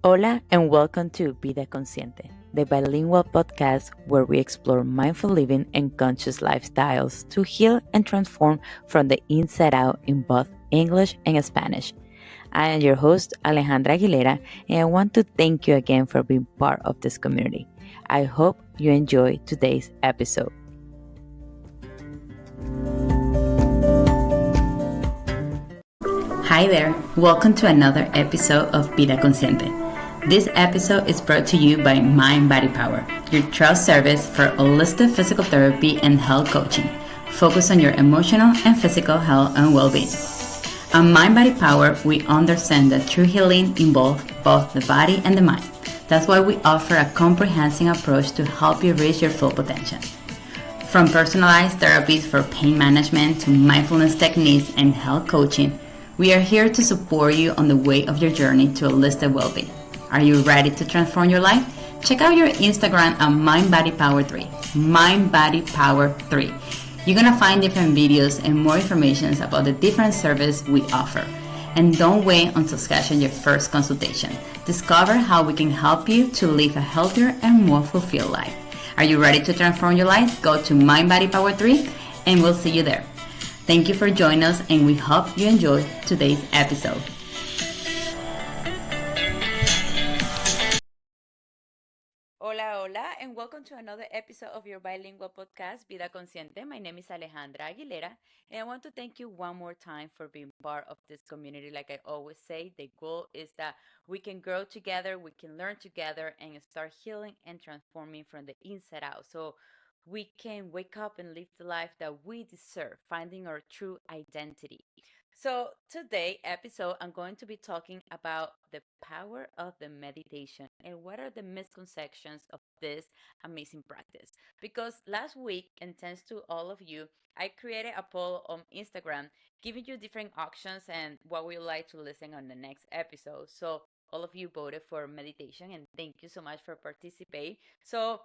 Hola and welcome to Vida Consciente, the bilingual podcast where we explore mindful living and conscious lifestyles to heal and transform from the inside out in both English and Spanish. I am your host, Alejandra Aguilera, and I want to thank you again for being part of this community. I hope you enjoy today's episode. Hi there, welcome to another episode of Vida Consciente. This episode is brought to you by Mind Body Power, your trust service for holistic physical therapy and health coaching. Focus on your emotional and physical health and well-being. On Mind Body Power, we understand that true healing involves both the body and the mind. That's why we offer a comprehensive approach to help you reach your full potential. From personalized therapies for pain management to mindfulness techniques and health coaching, we are here to support you on the way of your journey to holistic well-being. Are you ready to transform your life? Check out your Instagram at MindBodyPower3. MindBodyPower3. You're going to find different videos and more information about the different services we offer. And don't wait until scheduling your first consultation. Discover how we can help you to live a healthier and more fulfilled life. Are you ready to transform your life? Go to MindBodyPower3 and we'll see you there. Thank you for joining us and we hope you enjoy today's episode. Hola, hola, and welcome to another episode of your bilingual podcast, Vida Consciente. My name is Alejandra Aguilera, and I want to thank you one more time for being part of this community. Like I always say, the goal is that we can grow together, we can learn together, and start healing and transforming from the inside out. So we can wake up and live the life that we deserve, finding our true identity. So today episode I'm going to be talking about the power of the meditation and what are the misconceptions of this amazing practice. Because last week, and thanks to all of you, I created a poll on Instagram giving you different options and what we would like to listen on the next episode. So all of you voted for meditation and thank you so much for participating. So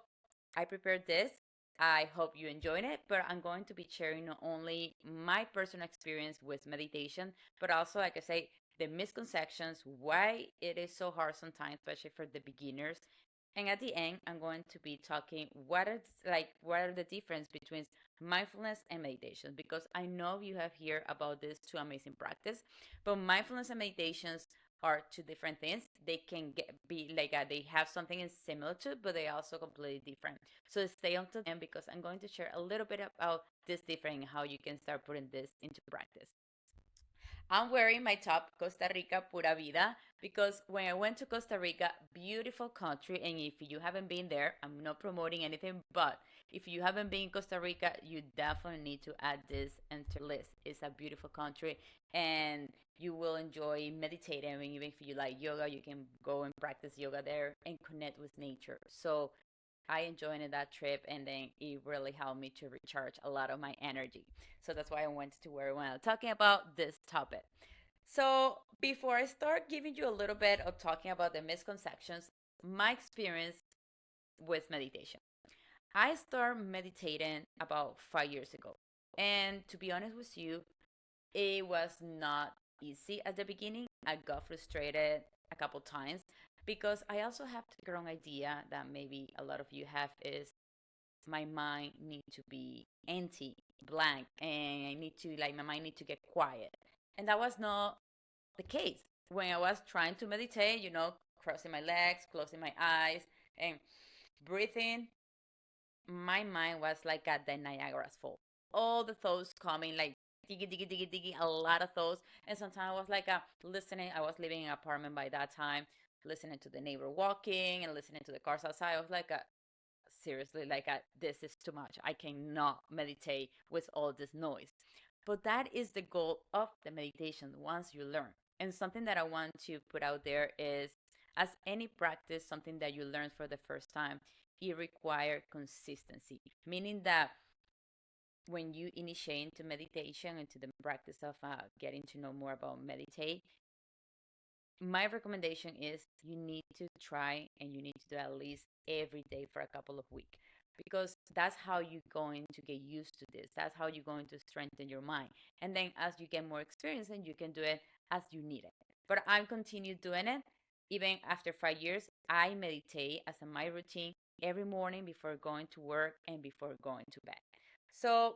I prepared this. I hope you enjoyed it, but I'm going to be sharing not only my personal experience with meditation, but also, like I say, the misconceptions, why it is so hard sometimes, especially for the beginners. And at the end, I'm going to be talking what are the difference between mindfulness and meditation, because I know you have heard about these two amazing practice, but mindfulness and meditations are two different things. They can be like they have something similar to, but they are also completely different. So stay until the end because I'm going to share a little bit about this different and how you can start putting this into practice. I'm wearing my top Costa Rica Pura Vida because when I went to Costa Rica, beautiful country, and if you haven't been there, I'm not promoting anything, but if you haven't been in Costa Rica, you definitely need to add this into your list. It's a beautiful country and you will enjoy meditating. I mean, even if you like yoga, you can go and practice yoga there and connect with nature. So I enjoyed that trip and then it really helped me to recharge a lot of my energy. So that's why I wanted to wear it when I'm talking about this topic. So before I start giving you a little bit of talking about the misconceptions, my experience with meditation. I started meditating about 5 years ago. And to be honest with you, it was not easy at the beginning. I got frustrated a couple times because I also have the wrong idea that maybe a lot of you have is my mind need to be empty, blank, and I need to like my mind need to get quiet. And that was not the case. When I was trying to meditate, crossing my legs, closing my eyes, and breathing, my mind was like at the Niagara's Fall. All the thoughts coming like diggy, diggy, diggy, diggy, a lot of thoughts. And sometimes I was like listening. I was living in an apartment by that time, listening to the neighbor walking and listening to the cars outside. I was like, seriously, like this is too much. I cannot meditate with all this noise. But that is the goal of the meditation once you learn. And something that I want to put out there is as any practice, something that you learn for the first time, it requires consistency, meaning that when you initiate into meditation, into the practice of getting to know more about meditate, my recommendation is you need to try and you need to do at least every day for a couple of weeks because that's how you're going to get used to this. That's how you're going to strengthen your mind. And then as you get more experience, and you can do it as you need it. But I'm continue doing it even after 5 years, I meditate as a my routine every morning before going to work and before going to bed. So,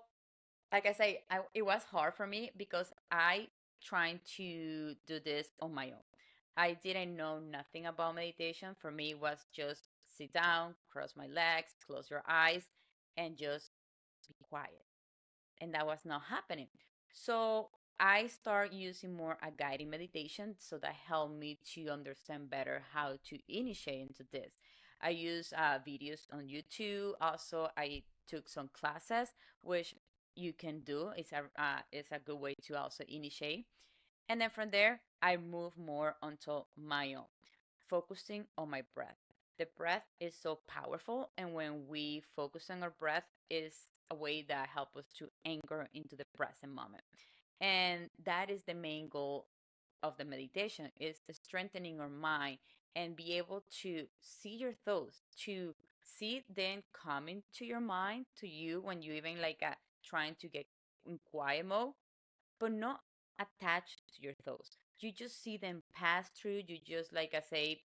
like I say, it was hard for me because I trying to do this on my own. I didn't know nothing about meditation. For me, it was just sit down, cross my legs, close your eyes, and just be quiet. And that was not happening. So I start using more a guided meditation, so that helped me to understand better how to initiate into this. I use videos on YouTube. Also, I took some classes, which you can do. It's a good way to also initiate. And then from there, I move more onto my own, focusing on my breath. The breath is so powerful, and when we focus on our breath, is a way that helps us to anchor into the present moment. And that is the main goal of the meditation, is strengthening our mind and be able to see your thoughts, to see them coming to your mind, to you when you even like trying to get in quiet mode, but not attached to your thoughts. You just see them pass through. You just, like I say,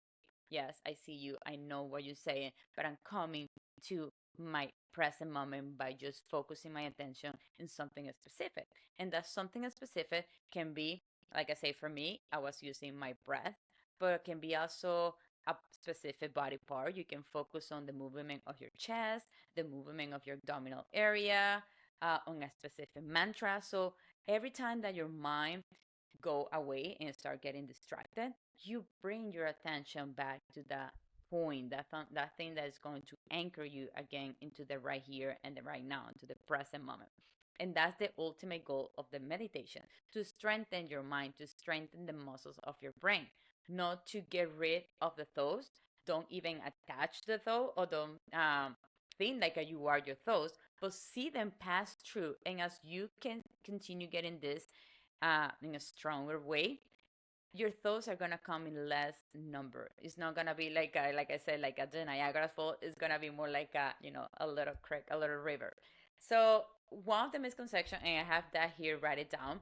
yes, I see you. I know what you're saying, but I'm coming to my present moment by just focusing my attention in something specific. And that something specific can be, like I say, for me, I was using my breath, but it can be also a specific body part. You can focus on the movement of your chest, the movement of your abdominal area, on a specific mantra. So every time that your mind go away and start getting distracted, you bring your attention back to that point, that thing that is going to anchor you again into the right here and the right now, into the present moment. And that's the ultimate goal of the meditation, to strengthen your mind, to strengthen the muscles of your brain, not to get rid of the thoughts. Don't even attach the thought, or don't think like you are your thoughts, but see them pass through. And as you can continue getting this in a stronger way, your thoughts are gonna come in less number. It's not gonna be like I said, like a Niagara Fall. It's gonna be more like a little creek, a little river. So one of the misconceptions, and I have that here, write it down,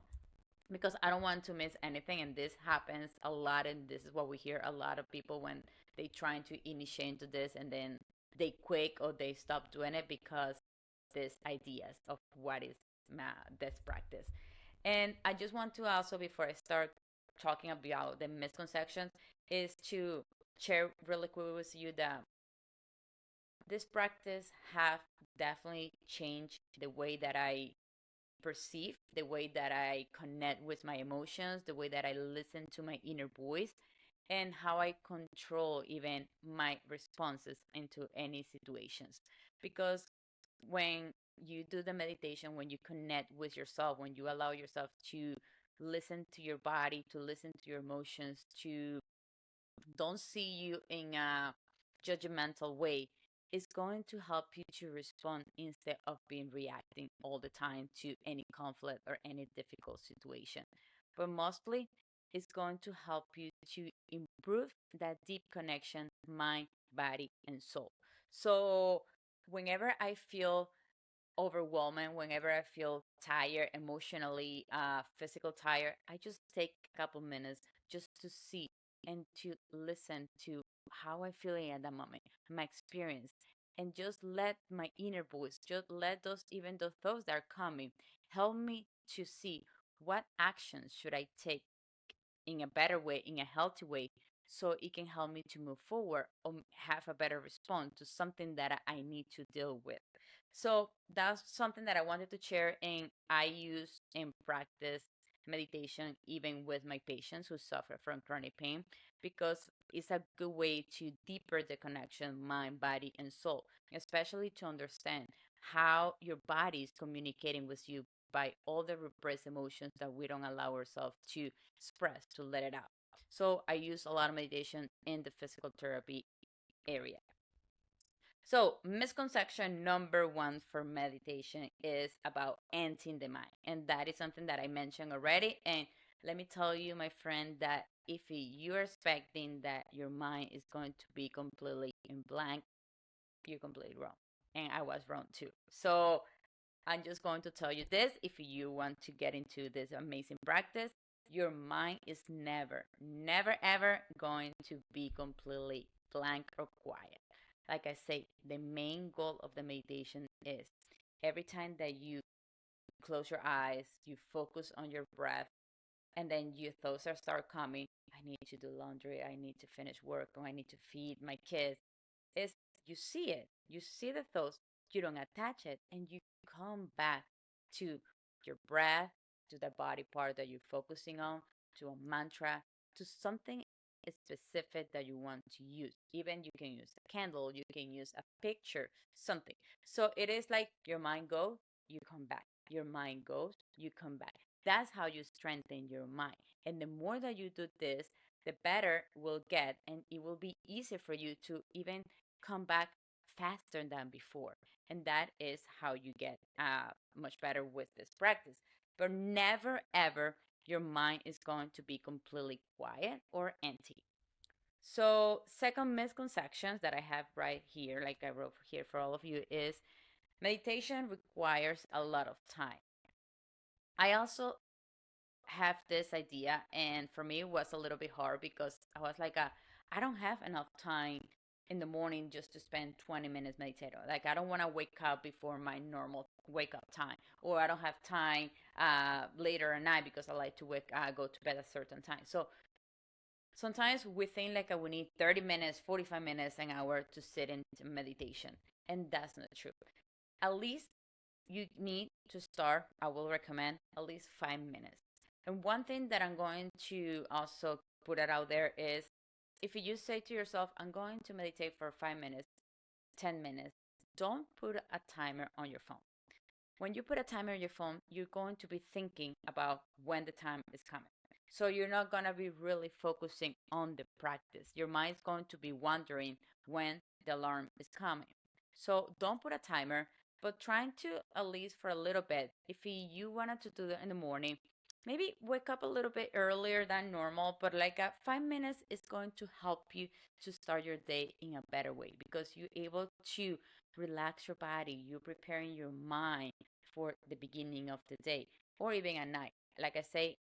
because I don't want to miss anything. And this happens a lot, and this is what we hear a lot of people when they trying to initiate into this, and then they quit or they stop doing it because these ideas of what is this practice. And I just want to also, before I start talking about the misconceptions, is to share really quick with you that this practice have definitely changed the way that I perceive, the way that I connect with my emotions, the way that I listen to my inner voice, and how I control even my responses into any situations. Because when you do the meditation, when you connect with yourself, when you allow yourself to listen to your body, to listen to your emotions, to don't see you in a judgmental way, is going to help you to respond instead of being reacting all the time to any conflict or any difficult situation. But mostly, it's going to help you to improve that deep connection, mind, body, and soul. So, whenever I feel overwhelming, whenever I feel tired emotionally, physical tired, I just take a couple minutes just to see and to listen to how I'm feeling at that moment, my experience, and just let my inner voice, just let those, even those thoughts that are coming, help me to see what actions should I take in a better way, in a healthy way, so it can help me to move forward or have a better response to something that I need to deal with. So that's something that I wanted to share, and I use and practice meditation even with my patients who suffer from chronic pain, because it's a good way to deeper the connection mind, body, and soul, especially to understand how your body is communicating with you by all the repressed emotions that we don't allow ourselves to express, to let it out. So I use a lot of meditation in the physical therapy area. So, misconception number one for meditation is about emptying the mind. And that is something that I mentioned already. And let me tell you, my friend, that if you're expecting that your mind is going to be completely in blank, you're completely wrong. And I was wrong too. So, I'm just going to tell you this. If you want to get into this amazing practice, your mind is never, never, ever going to be completely blank or quiet. Like I say, the main goal of the meditation is every time that you close your eyes, you focus on your breath, and then your thoughts are start coming. I need to do laundry. I need to finish work. Or I need to feed my kids. Is you see it. You see the thoughts. You don't attach it, and you come back to your breath, to the body part that you're focusing on, to a mantra, to something specific that you want to use. Even you can use a candle. You can use a picture. Something. So it is like your mind goes, you come back. Your mind goes, you come back. That's how you strengthen your mind. And the more that you do this, the better will get, and it will be easier for you to even come back faster than before. And that is how you get much better with this practice. But never ever your mind is going to be completely quiet or empty. So, second misconceptions that I have right here, like I wrote here for all of you, is meditation requires a lot of time. I also have this idea, and for me it was a little bit hard because I was like I don't have enough time in the morning just to spend 20 minutes meditating. Like I don't want to wake up before my normal wake up time, or I don't have time later at night because I like to go to bed at a certain time. So sometimes we think like we need 30 minutes, 45 minutes, an hour to sit in meditation, and that's not true. At least you need to start, I will recommend at least 5 minutes. And one thing that I'm going to also put it out there is if you just say to yourself, I'm going to meditate for 5 minutes, 10 minutes, don't put a timer on your phone. When you put a timer on your phone, you're going to be thinking about when the time is coming. So you're not going to be really focusing on the practice. Your mind's going to be wondering when the alarm is coming. So don't put a timer, but trying to at least for a little bit. If you wanted to do that in the morning, maybe wake up a little bit earlier than normal, but like 5 minutes is going to help you to start your day in a better way because you're able to relax your body, you're preparing your mind for the beginning of the day or even at night. Like I say,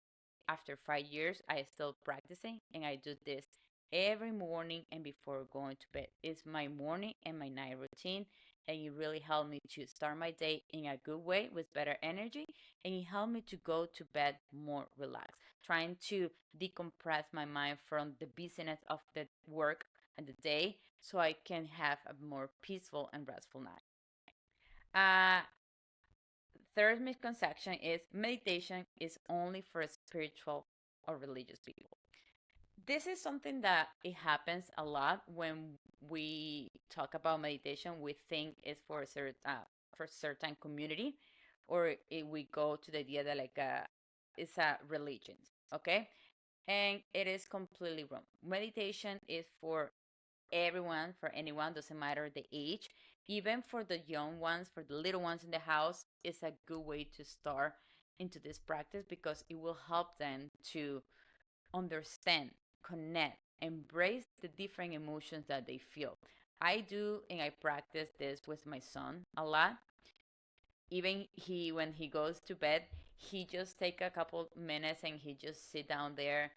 after 5 years, I still practicing and I do this every morning and before going to bed. It's my morning and my night routine, and it really helped me to start my day in a good way with better energy, and it helped me to go to bed more relaxed, trying to decompress my mind from the busyness of the work and the day so I can have a more peaceful and restful night. Uh, Third misconception is meditation is only for spiritual or religious people. This is something that it happens a lot when we talk about meditation. We think it's for certain community, or we go to the idea that it's a religion. Okay, and it is completely wrong. Meditation is for everyone, for anyone, doesn't matter the age, even for the young ones, for the little ones in the house, is a good way to start into this practice because it will help them to understand, connect, embrace the different emotions that they feel. I do, and I practice this with my son a lot. Even when he goes to bed, he just take a couple minutes and he just sit down there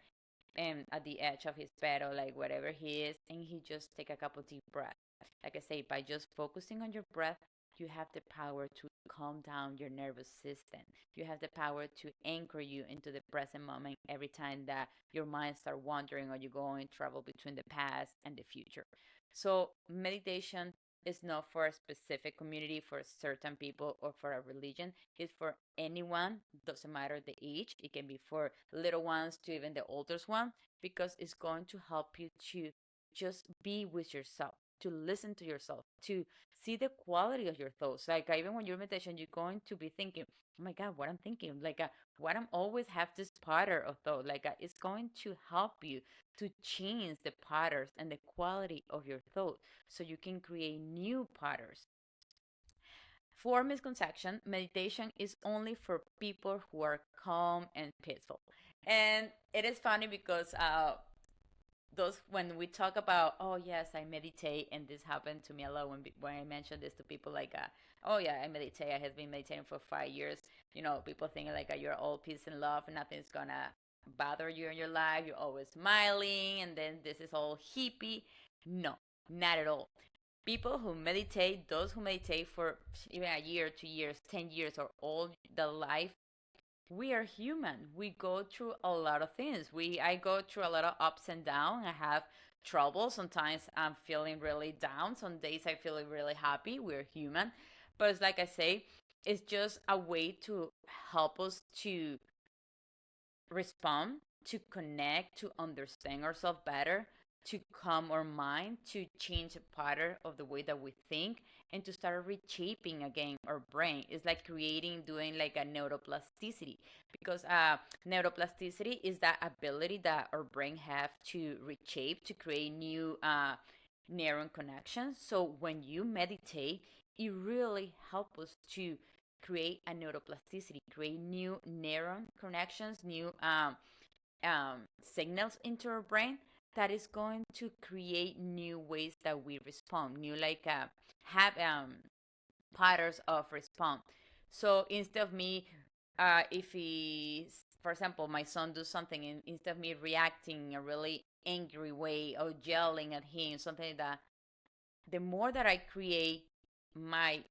and at the edge of his bed or like whatever he is, and he just take a couple deep breaths. Like I say, by just focusing on your breath, you have the power to calm down your nervous system. You have the power to anchor you into the present moment every time that your mind start wandering or you go in travel between the past and the future. So meditation is not for a specific community, for certain people, or for a religion. It's for anyone, doesn't matter the age. It can be for little ones to even the oldest one, because it's going to help you to just be with yourself, to listen to yourself, to see the quality of your thoughts. Like even when you're meditation, you're going to be thinking, oh my God, what I'm thinking, what I'm always have this pattern of thought. It's going to help you to change the patterns and the quality of your thought so you can create new patterns. For misconception, meditation is only for people who are calm and peaceful. And it is funny because those when we talk about, oh yes, I meditate, and this happened to me a lot when I mention this to people, oh yeah, I meditate, I have been meditating for 5 years. People think you're all peace and love and nothing's gonna bother you in your life. You're always smiling, and then this is all hippie. No, not at all. People who meditate, those who meditate for even a year, 2 years, 10 years, or all the life, we are human. We go through a lot of things. I go through a lot of ups and downs. I have trouble. Sometimes I'm feeling really down. Some days I feel really happy. We're human. But it's like I say, it's just a way to help us to respond, to connect, to understand ourselves better, to calm our mind, to change the pattern of the way that we think, and to start reshaping again our brain. It's like doing like a neuroplasticity, because neuroplasticity is that ability that our brain have to reshape, to create new neuron connections. So when you meditate, it really helps us to create a neuroplasticity, create new neuron connections, new signals into our brain that is going to create new ways that we respond, new like have patterns of response. So instead of me, if he, for example, my son do something, and instead of me reacting in a really angry way or yelling at him, something like that, the more that I create my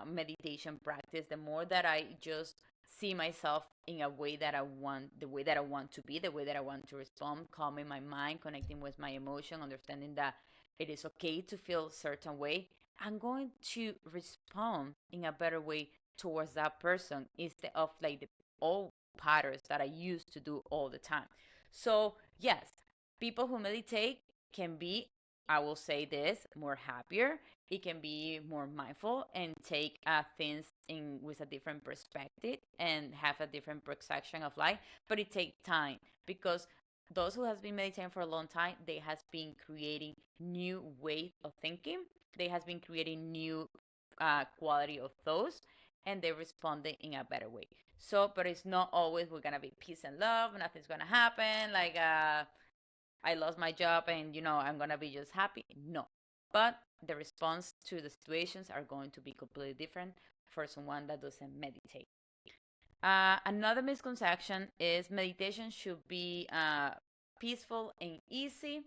meditation practice, the more that I just see myself in a way that I want, the way that I want to be, the way that I want to respond, calming my mind, connecting with my emotion, understanding that it is okay to feel a certain way. I'm going to respond in a better way towards that person instead of like the old patterns that I used to do all the time. So, yes, people who meditate can be, I will say this, more happier. It can be more mindful and take things in with a different perspective and have a different perception of life. But it takes time, because those who has been meditating for a long time, they has been creating new ways of thinking. They has been creating new quality of thoughts, and they responded in a better way. So, but it's not always we're gonna be peace and love. Nothing's gonna happen. Like I lost my job and I'm gonna be just happy. No. But the response to the situations are going to be completely different for someone that doesn't meditate. Another misconception is meditation should be peaceful and easy.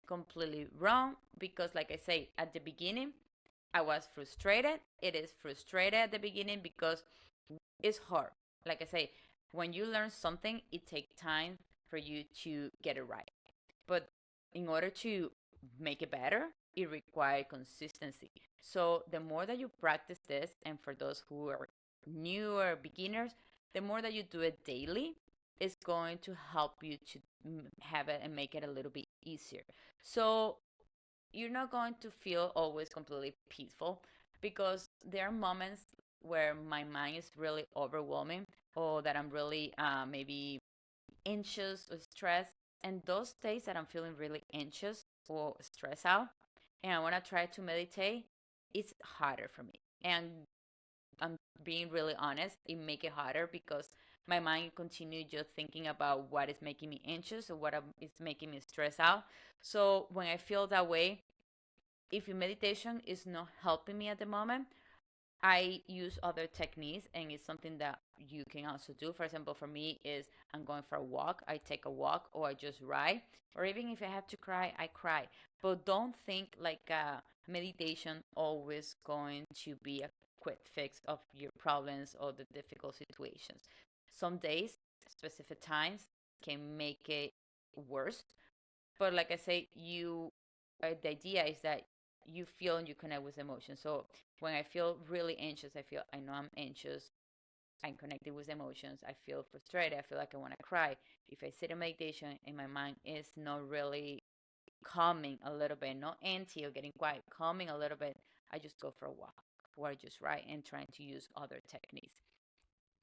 Completely wrong, because like I say at the beginning, I was frustrated. It is frustrated at the beginning because it's hard. Like I say, when you learn something, it takes time for you to get it right. But in order to make it better, it requires consistency. So the more that you practice this, and for those who are new or beginners, the more that you do it daily, it's going to help you to have it and make it a little bit easier. So you're not going to feel always completely peaceful, because there are moments where my mind is really overwhelming, or that I'm really maybe anxious or stressed. And those days that I'm feeling really anxious or stressed out and I want to try to meditate, it's harder for me. And I'm being really honest, it make it harder because my mind continue just thinking about what is making me anxious or is making me stressed out. So when I feel that way, if meditation is not helping me at the moment, I use other techniques, and it's something that you can also do. For example, for me is I'm going for a walk, I take a walk, or I just ride, or even if I have to cry, I cry. But don't think like meditation always going to be a quick fix of your problems or the difficult situations. Some days, specific times can make it worse, but like I say, the idea is that you feel and you connect with emotions. So when I feel really anxious, I know I'm anxious. I'm connected with emotions. I feel frustrated. I feel like I want to cry. If I sit in meditation and my mind is not really calming a little bit, not empty or getting quiet, calming a little bit, I just go for a walk, or I just write and trying to use other techniques.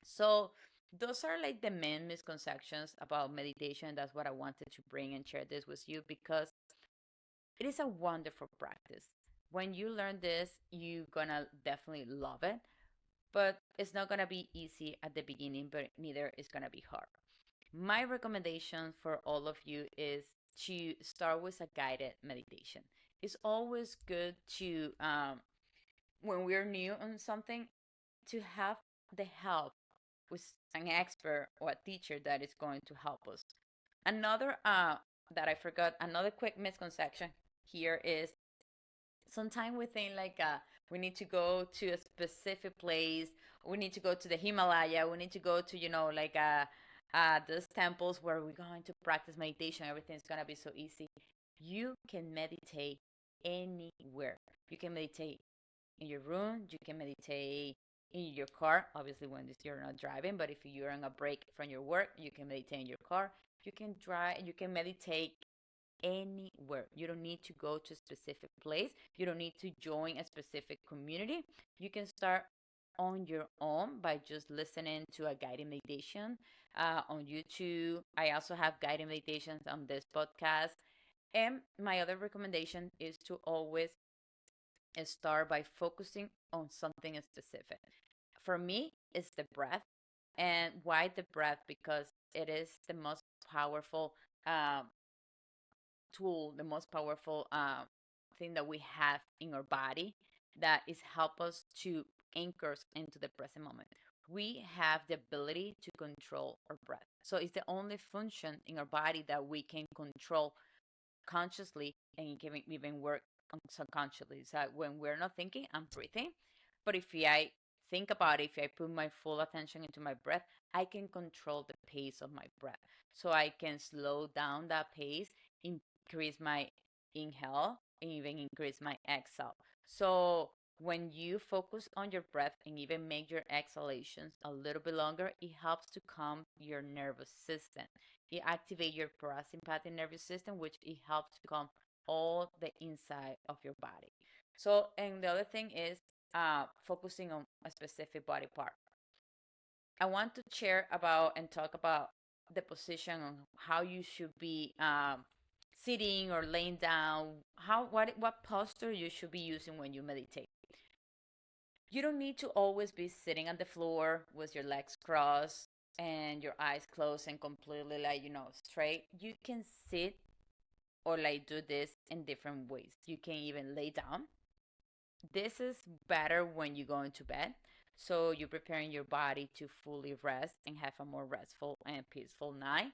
So those are like the main misconceptions about meditation. That's what I wanted to bring and share this with you, because it is a wonderful practice. When you learn this, you're gonna definitely love it, but it's not gonna be easy at the beginning, but neither is gonna be hard. My recommendation for all of you is to start with a guided meditation. It's always good to, when we're new on something, to have the help with an expert or a teacher that is going to help us. Another that I forgot, another quick misconception here is sometimes we think like we need to go to a specific place, we need to go to the Himalaya, we need to go to like those temples where we're going to practice meditation, everything's gonna be so easy. You can meditate anywhere. You can meditate in your room, you can meditate in your car, obviously when you're not driving, but if you're on a break from your work, you can meditate in your car. You can drive, you can meditate anywhere. You don't need to go to a specific place. You don't need to join a specific community. You can start on your own by just listening to a guided meditation on YouTube. I also have guided meditations on this podcast. And my other recommendation is to always start by focusing on something specific. For me, it's the breath. And why the breath? Because it is the most powerful um, tool, the most powerful thing that we have in our body that is help us to anchor us into the present moment. We have the ability to control our breath. So it's the only function in our body that we can control consciously, and it can even work subconsciously. So when we're not thinking, I'm breathing. But if I think about it, if I put my full attention into my breath, I can control the pace of my breath. So I can slow down that pace, increase my inhale, and even increase my exhale. So when you focus on your breath and even make your exhalations a little bit longer, it helps to calm your nervous system. It activates your parasympathetic nervous system, which it helps to calm all the inside of your body. So, and the other thing is focusing on a specific body part. I want to share about and talk about the position on how you should be sitting or laying down. What posture you should be using when you meditate. You don't need to always be sitting on the floor with your legs crossed and your eyes closed and completely like straight. You can sit or like do this in different ways. You can even lay down. This is better when you go into bed. So you're preparing your body to fully rest and have a more restful and peaceful night.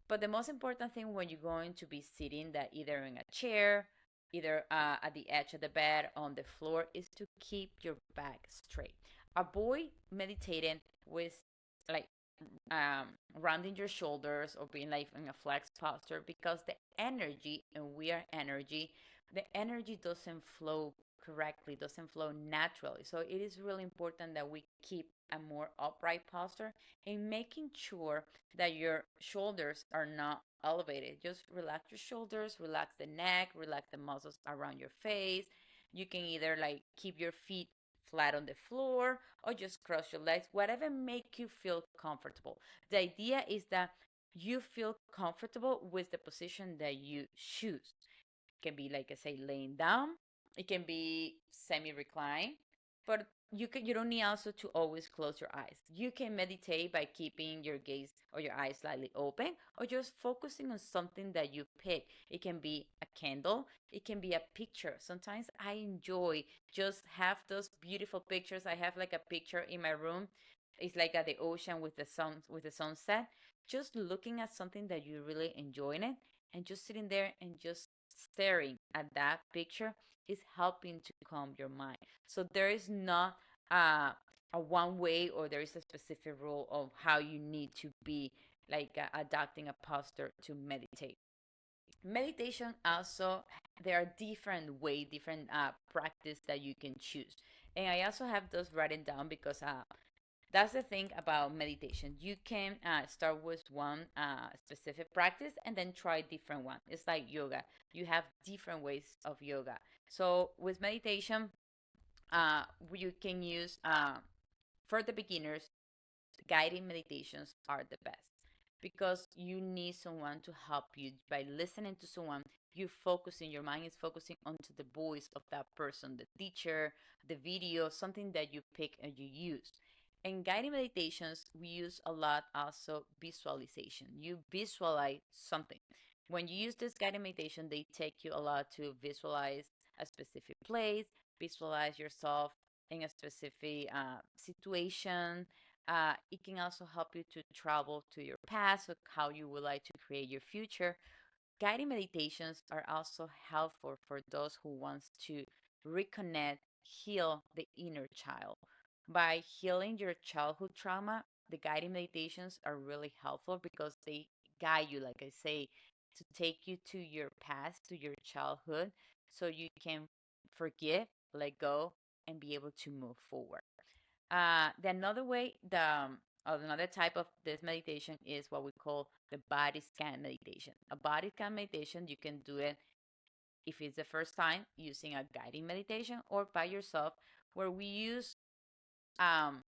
But the most important thing when you're going to be sitting that either in a chair, either at the edge of the bed, on the floor, is to keep your back straight. Avoid meditating with like um, rounding your shoulders or being like in a flex posture because the energy, and we are energy, the energy doesn't flow correctly, doesn't flow naturally. So it is really important that we keep a more upright posture and making sure that your shoulders are not elevated. Just relax your shoulders, relax the neck, relax the muscles around your face. You can either like keep your feet flat on the floor or just cross your legs, whatever make you feel comfortable. The idea is that you feel comfortable with the position that you choose. It can be like I say, laying down. It can be semi-recline, but you don't need also to always close your eyes. You can meditate by keeping your gaze or your eyes slightly open or just focusing on something that you pick. It can be a candle, it can be a picture. Sometimes I enjoy just have those beautiful pictures. I have like a picture in my room. It's like at the ocean with the sunset. Just looking at something that you really enjoying it and just sitting there and just staring at that picture is helping to calm your mind. So there is not a one way or there is a specific rule of how you need to be like adapting a posture to meditate. Meditation also, there are different way, different practice that you can choose. And I also have those written down because that's the thing about meditation. You can start with one specific practice and then try different one. It's like yoga. You have different ways of yoga. So with meditation, you can use for the beginners, guiding meditations are the best because you need someone to help you. By listening to someone, you focusing, your mind is focusing onto the voice of that person, the teacher, the video, something that you pick and you use. In guided meditations, we use a lot also visualization. You visualize something. When you use this guided meditation, they take you a lot to visualize a specific place, visualize yourself in a specific situation, It can also help you to travel to your past, or how you would like to create your future. Guided meditations are also helpful for those who wants to reconnect, heal the inner child. By healing your childhood trauma, the guided meditations are really helpful because they guide you, like I say, to take you to your past, to your childhood, so you can forgive, let go, and be able to move forward. The another way, another type of this meditation is what we call the body scan meditation. A body scan meditation, you can do it if it's the first time using a guiding meditation or by yourself, where we use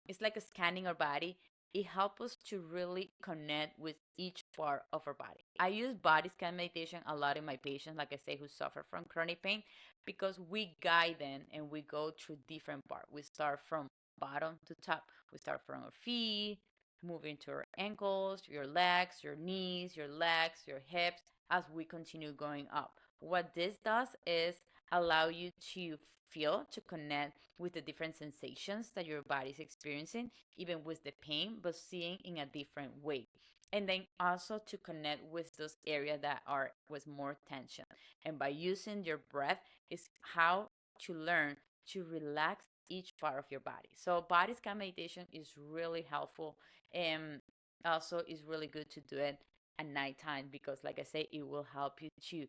it's like a scanning our body. It helps us to really connect with each part of our body. I use body scan meditation a lot in my patients, like I say, who suffer from chronic pain, because we guide them and we go through different parts. We start from bottom to top. We start from our feet, moving to our ankles, your legs, your knees, your legs, your hips, as we continue going up. What this does is allow you to feel, to connect with the different sensations that your body's experiencing, even with the pain, but seeing in a different way. And then also to connect with those areas that are with more tension. And by using your breath is how to learn to relax each part of your body. So body scan meditation is really helpful, and also is really good to do it at nighttime, because like I say, it will help you to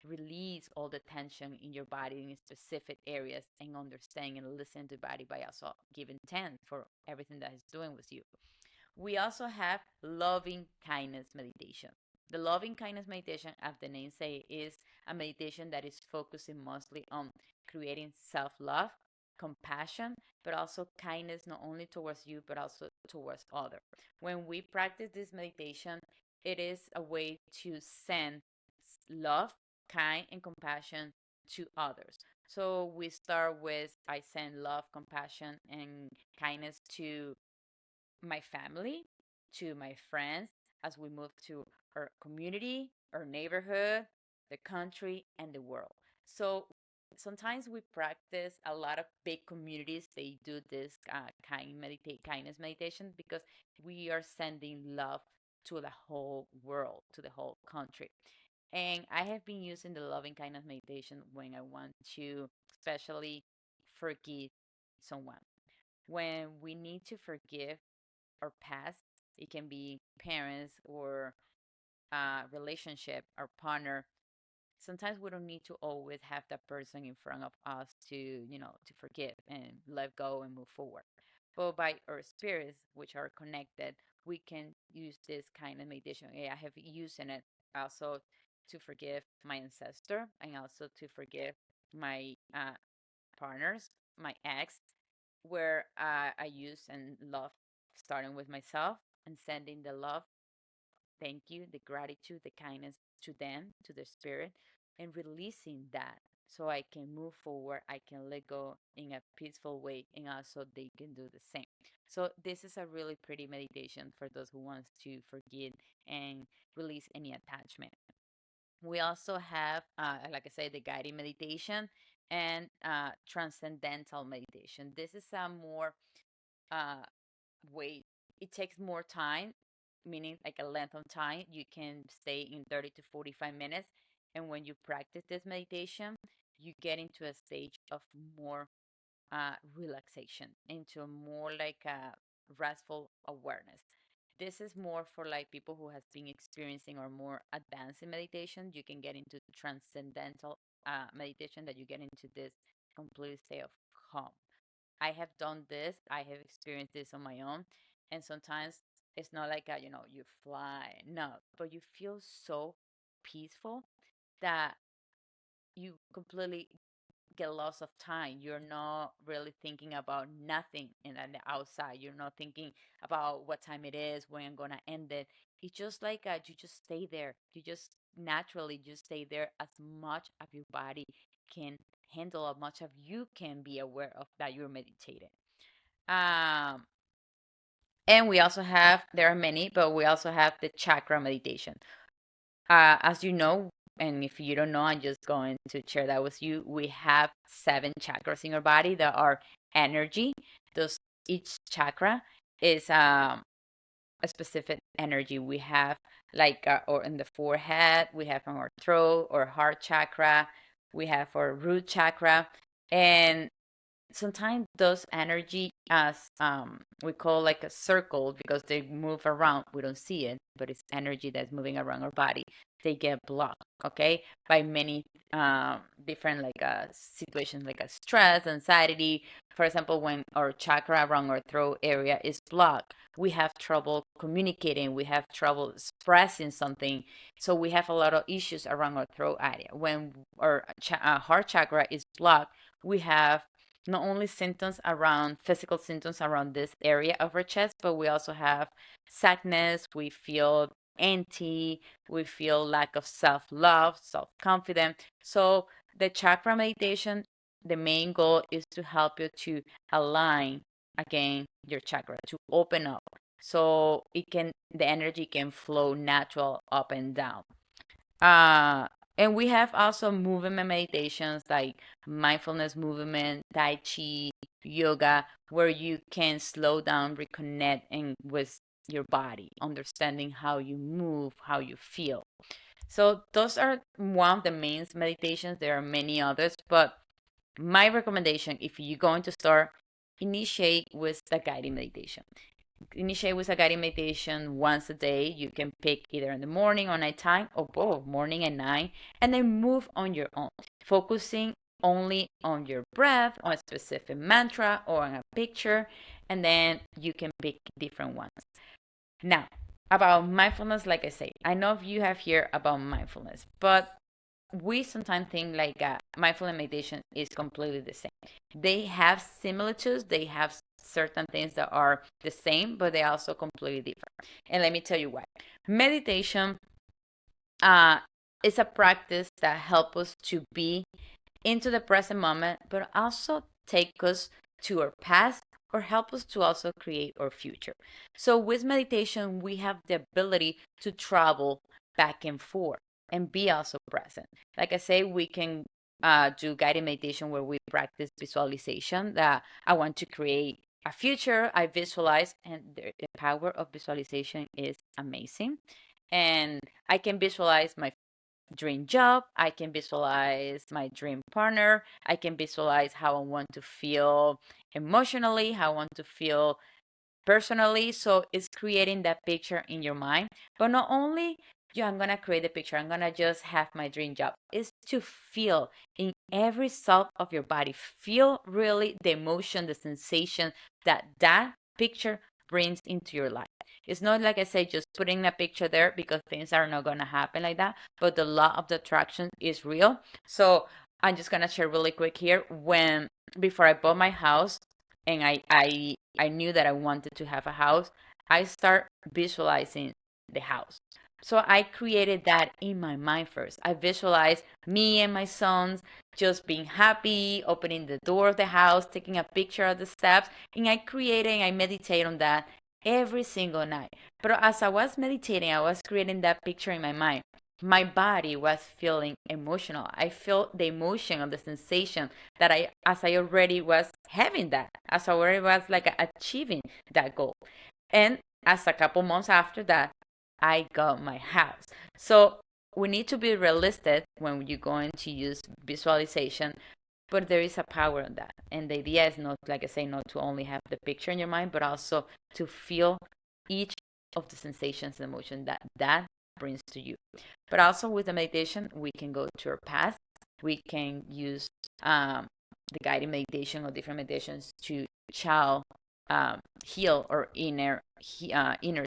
release all the tension in your body in specific areas, and understand and listen to the body by also giving thanks for everything that it's doing with you. We also have loving kindness meditation. The loving kindness meditation, as the name say, is a meditation that is focusing mostly on creating self-love, compassion, but also kindness, not only towards you but also towards others. When we practice this meditation, it is a way to send love, kind, and compassion to others. So we start with, I send love, compassion, and kindness to my family, to my friends, as we move to our community, our neighborhood, the country, and the world. So sometimes we practice a lot of big communities. They do this kindness meditation, because we are sending love to the whole world, to the whole country. And I have been using the loving kindness meditation when I want to, especially, forgive someone. When we need to forgive our past, it can be parents or a relationship, our partner. Sometimes we don't need to always have that person in front of us to, to forgive and let go and move forward. But by our spirits, which are connected, we can use this kind of meditation. Yeah, I have used in it also to forgive my ancestor, and also to forgive my partners, my ex, where I use and love, starting with myself and sending the love, thank you, the gratitude, the kindness to them, to the spirit, and releasing that, so I can move forward. I can let go in a peaceful way, and also they can do the same. So this is a really pretty meditation for those who wants to forgive and release any attachment. We also have, like I said, the guided meditation and transcendental meditation. This is a more uh, way, it takes more time, meaning like a length of time. You can stay in 30 to 45 minutes. And when you practice this meditation, you get into a stage of more relaxation, into a more like a restful awareness. This is more for like people who has been experiencing or more advanced in meditation. You can get into transcendental meditation, that you get into this complete state of calm. I have done this. I have experienced this on my own, and sometimes it's not like you fly, no, but you feel so peaceful that you completely get lost of time. You're not really thinking about nothing in the outside. You're not thinking about what time it is, when I'm gonna end it. It's just like you just stay there. You just naturally just stay there, as much of your body can handle, as much of you can be aware of that you're meditating. Um, and we also have, there are many, but we also have the chakra meditation. As you know, and if you don't know, I'm just going to share that with you. We have 7 chakras in our body that are energy. Those, each chakra is a specific energy. We have like or in the forehead, we have on our throat or heart chakra, we have our root chakra, and sometimes those energy as we call like a circle because they move around, we don't see it, but it's energy that's moving around our body. They get blocked, okay, by many different like situations like a stress, anxiety. For example, when our chakra around our throat area is blocked, we have trouble communicating, we have trouble expressing something. So we have a lot of issues around our throat area. When our heart chakra is blocked, we have not only symptoms around physical symptoms around this area of our chest, but we also have sadness, we feel empty, we feel lack of self-love, self-confidence. So the chakra meditation, the main goal is to help you to align again your chakra, to open up so the energy can flow natural up and down. Uh, and we have also movement meditations like mindfulness movement, Tai Chi, yoga, where you can slow down, reconnect and with your body, understanding how you move, how you feel. So those are one of the main meditations. There are many others, but my recommendation, if you're going to start, initiate with the guided meditation. Initiate with a guided meditation once a day. You can pick either in the morning or nighttime or both, morning and night, and then move on your own, focusing only on your breath, on a specific mantra or on a picture, and then you can pick different ones. Now, about mindfulness, like I say, I know you have heard about mindfulness, but we sometimes think like mindfulness meditation is completely the same. They have similitudes, they have certain things that are the same, but they are also completely different. And let me tell you why. Meditation uh, is a practice that helps us to be into the present moment, but also take us to our past or help us to also create our future. So with meditation, we have the ability to travel back and forth and be also present. Like I say, we can do guided meditation where we practice visualization that I want to create a future. I visualize, and the power of visualization is amazing. And I can visualize my dream job. I can visualize my dream partner. I can visualize how I want to feel emotionally, how I want to feel personally. So it's creating that picture in your mind. But not only I'm gonna create the picture, I'm gonna just have my dream job. It's to feel in every cell of your body. Feel really the emotion, the sensation that picture brings into your life. It's not like I say, just putting a picture there because things are not gonna happen like that. But the law of the attraction is real. So I'm just gonna share really quick here. When before I bought my house, and I knew that I wanted to have a house, I start visualizing the house. So I created that in my mind first. I visualized me and my sons just being happy, opening the door of the house, taking a picture of the steps, and I created and I meditate on that every single night. But as I was meditating, I was creating that picture in my mind. My body was feeling emotional. I felt the emotion of the sensation that as I already was having that, as I already was like achieving that goal. And as a couple months after that, I got my house. So we need to be realistic when you're going to use visualization, but there is a power in that. And the idea is not, like I say, not to only have the picture in your mind, but also to feel each of the sensations and emotion that brings to you. But also with the meditation, we can go to our past. We can use the guided meditation or different meditations to child heal our inner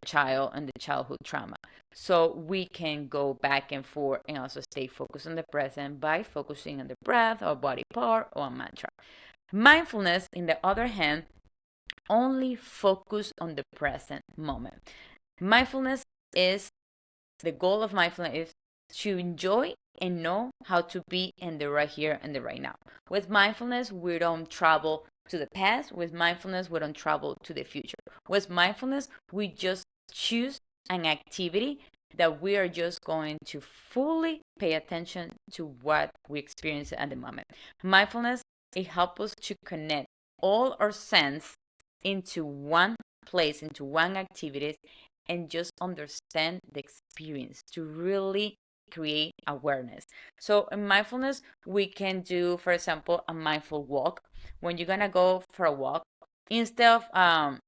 child and the childhood trauma. So we can go back and forth and also stay focused on the present by focusing on the breath or body part or a mantra. Mindfulness, in the other hand, only focus on the present moment. Mindfulness is the goal of mindfulness is to enjoy and know how to be in the right here and the right now. With mindfulness, we don't travel to the past. With mindfulness, we don't travel to the future. With mindfulness, we just choose an activity that we are just going to fully pay attention to what we experience at the moment. Mindfulness, it helps us to connect all our sense into one place, into one activity, and just understand the experience to really create awareness. So in mindfulness, we can do, for example, a mindful walk. When you're gonna go for a walk, instead of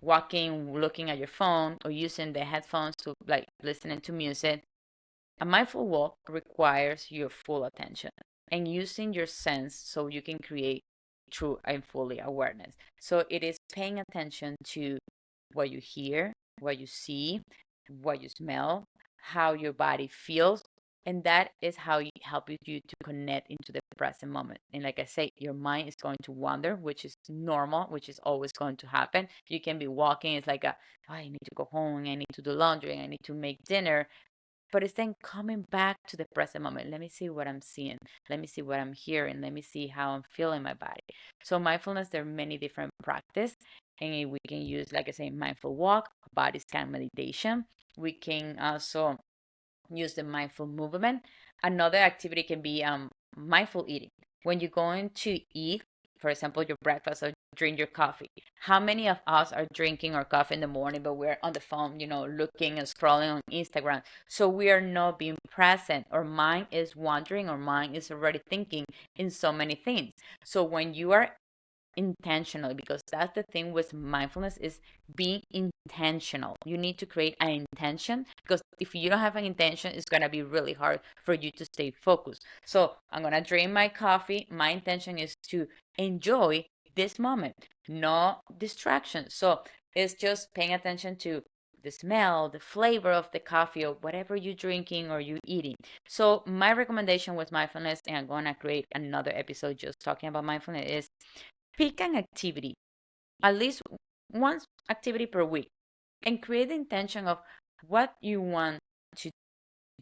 walking, looking at your phone, or using the headphones to like listening to music, a mindful walk requires your full attention and using your sense so you can create true and fully awareness. So it is paying attention to what you hear, what you see, what you smell, how your body feels. And that is how you help you to connect into the present moment. And like I say, your mind is going to wander, which is normal, which is always going to happen. You can be walking, it's like oh, I need to go home, I need to do laundry, I need to make dinner, but it's then coming back to the present moment. Let me see what I'm seeing. Let me see what I'm hearing. Let me see how I'm feeling my body. So mindfulness, there are many different practices. And we can use, like I say, mindful walk, body scan meditation. We can also use the mindful movement. Another activity can be mindful eating. When you're going to eat, for example, your breakfast or drink your coffee, how many of us are drinking our coffee in the morning, but we're on the phone, looking and scrolling on Instagram? So we are not being present. Our mind is wandering. Our mind is already thinking in so many things. So when you are intentionally, because that's the thing with mindfulness, is being intentional. You need to create an intention, because if you don't have an intention, it's going to be really hard for you to stay focused. So I'm going to drink my coffee. My intention is to enjoy this moment, no distraction. So it's just paying attention to the smell, the flavor of the coffee, or whatever you're drinking or you eating. So my recommendation with mindfulness, and I'm going to create another episode just talking about mindfulness, is pick an activity, at least one activity per week, and create the intention of what you want to,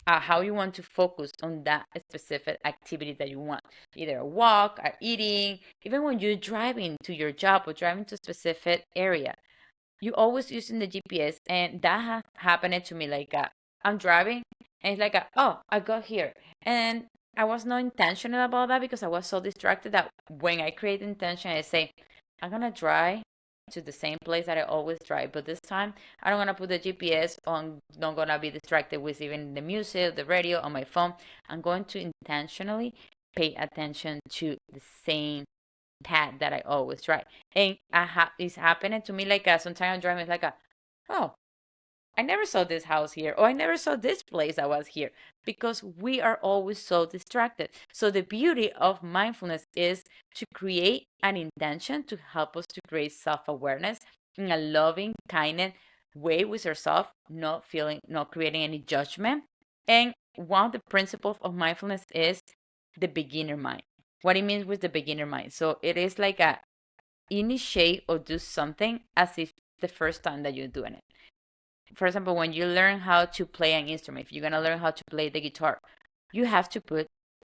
how you want to focus on that specific activity that you want, either a walk, or eating, even when you're driving to your job or driving to a specific area. You always using the GPS, and that has happened to me. Like I'm driving, and it's like oh, I got here, and I was not intentional about that because I was so distracted that when I create intention, I say I'm gonna drive to the same place that I always drive, but this time I don't gonna put the GPS on. Not gonna be distracted with even the music, the radio on my phone. I'm going to intentionally pay attention to the same path that I always try. And it's happening to me like sometimes I'm driving, it's like oh, I never saw this house here, or I never saw this place that was here, because we are always so distracted. So the beauty of mindfulness is to create an intention to help us to create self-awareness in a loving, kind way with ourselves, not creating any judgment. And one of the principles of mindfulness is the beginner mind. What it means with the beginner mind. So it is like initiate or do something as if the first time that you're doing it. For example, when you learn how to play an instrument, if you're gonna learn how to play the guitar, you have to put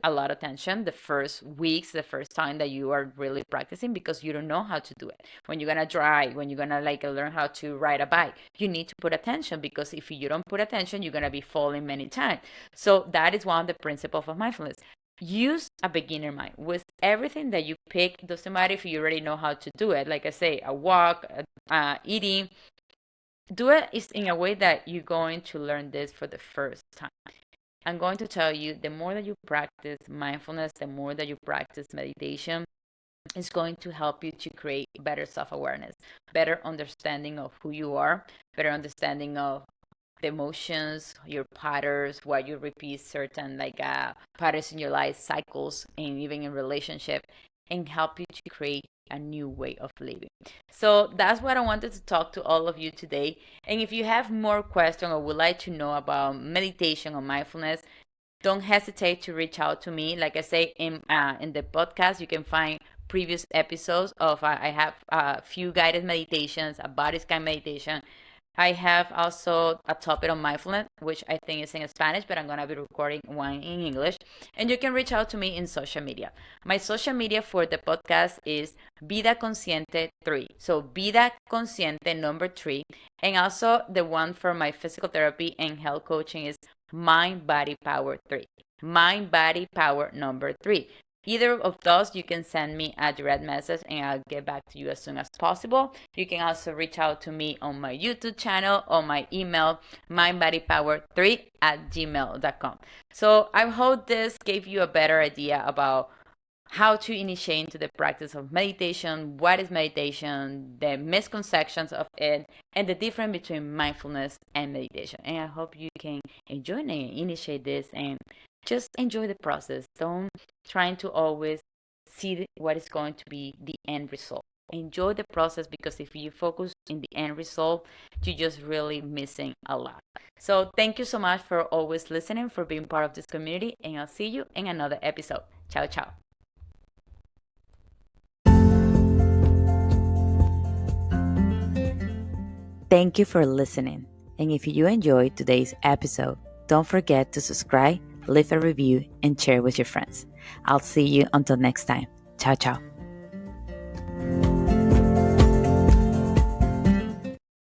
a lot of attention the first weeks, the first time that you are really practicing, because you don't know how to do it. When you're gonna drive, when you're gonna like learn how to ride a bike, you need to put attention, because if you don't put attention, you're gonna be falling many times. So that is one of the principles of mindfulness. Use a beginner mind with everything that you pick. Doesn't matter if you already know how to do it. Like I say, a walk, eating, do it is in a way that you're going to learn this for the first time. I'm going to tell you, the more that you practice mindfulness, the more that you practice meditation, it's going to help you to create better self-awareness, better understanding of who you are, better understanding of the emotions, your patterns, why you repeat certain like patterns in your life, cycles, and even in relationship, and help you to create a new way of living. So that's what I wanted to talk to all of you today. And if you have more questions or would like to know about meditation or mindfulness, don't hesitate to reach out to me. Like I say in the podcast, you can find previous episodes of I have a few guided meditations, a body scan meditation. I have also a topic on mindfulness, which I think is in Spanish, but I'm going to be recording one in English. And you can reach out to me in social media. My social media for the podcast is Vida Consciente 3. So Vida Consciente number 3. And also the one for my physical therapy and health coaching is Mind Body Power 3. Mind Body Power number 3. Either of those, you can send me a direct message and I'll get back to you as soon as possible. You can also reach out to me on my YouTube channel or my email, mindbodypower3@gmail.com. So I hope this gave you a better idea about how to initiate into the practice of meditation, what is meditation, the misconceptions of it, and the difference between mindfulness and meditation. And I hope you can enjoy and initiate this and just enjoy the process. Don't trying to always see what is going to be the end result. Enjoy the process, because if you focus in the end result, you're just really missing a lot. So thank you so much for always listening, for being part of this community, and I'll see you in another episode. Ciao, ciao. Thank you for listening. And if you enjoyed today's episode, don't forget to subscribe, leave a review, and share with your friends. I'll see you until next time. Ciao, ciao.